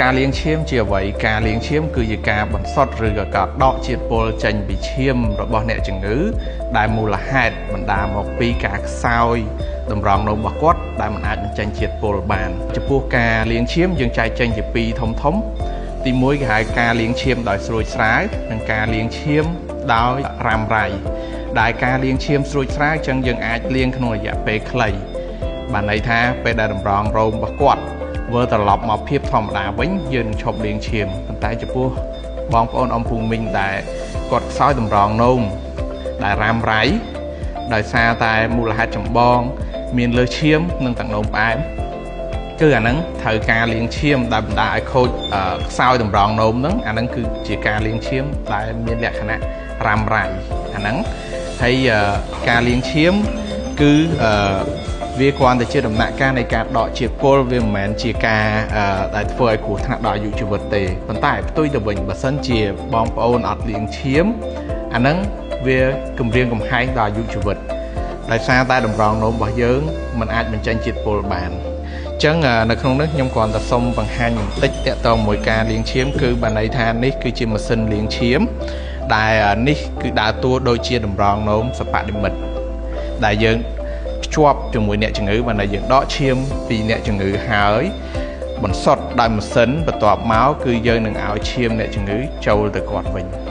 ការលាងឈាមជាអ្វីការលាងឈាមគឺជាការបន្សុទ្ធឬក៏ការដកជាតិពុលចេញពីឈាមរបស់អ្នកជំងឺដែលមូលហេតុបណ្ដាលមកពីការខ្សោយតម្រងនោមរបស់គាត់ដែលមិនអាចបញ្ចេញជាតិពុលបានចំពោះការលាងឈាមយើងចែកចេញជាពីរធំទី1គេហៅការលាងឈាមដោយស្រួចស្រាវនិងការលាងឈាមដោយរ៉ាំរ៉ៃដែលការលាងឈាមស្រួចស្រាវចឹងយើងអាចលាងក្នុងរយៈពេលខ្លីបានន័យថាពេលដែលតម្រងរោមរបស់គាត់ធ្វើត្រឡប់មកភាពធម្មតាវិញយើងនឹងឈប់លាងឈាមប៉ុន្តែចំពោះបងប្អូនអ៊ំពូមីងដែលគាត់ខ្សោយតម្រងនោមដែលរ៉ាំរ៉ៃដោយសារតែមូលហេតុចម្បងមានលើសឈាមនិងទឹកនោមផ្អែមគឺអាហ្នឹងត្រូវការលាងឈាមដែលបណ្ដាលឲ្យខូចខ្សោយតម្រងនោមហ្នឹងអាហ្នឹងគឺជាការលាងឈាមដែលមានលក្ខណៈរ៉ាំរ៉ៃអាហ្នឹងហើយការលាងឈាមគឺវាគ្រាន់តែជាដំណាក់កាលនៃការដកជាតិពុលវាមិនមែនជាការដែលធ្វើឲ្យគ្រោះថ្នាក់ដល់អាយុជីវិតទេប៉ុន្តែផ្ទុយទៅវិញបើសិនជាបងប្អូនអត់លាងឈាមអាហ្នឹងវាគំរាមកំហែងដល់អាយុជីវិតដោយសារតែតម្រងនោមរបស់យើងមិនអាចបញ្ចេញជាតិពុលបានអញ្ចឹងនៅក្នុងនេះខ្ញុំគ្រាន់តែសូមបង្ហាញបន្តិចទាក់ទងមួយការលាងឈាមគឺបានន័យថានេះគឺជាម៉ាស៊ីនលាងឈាមដែលនេះគឺដើរតួដូចជាតម្រងនោមសបនិមិត្តដែលយើងភ្ជាប់ជាមួយអ្នកជំងឺបានតែយើងដកឈាមពីអ្នកជំងឺហើយបន្សុទ្ធដោយម៉ាស៊ីនបន្ទាប់មកគឺយើងនឹងឲ្យឈាមអ្នកជំងឺចូលទៅគាត់វិញ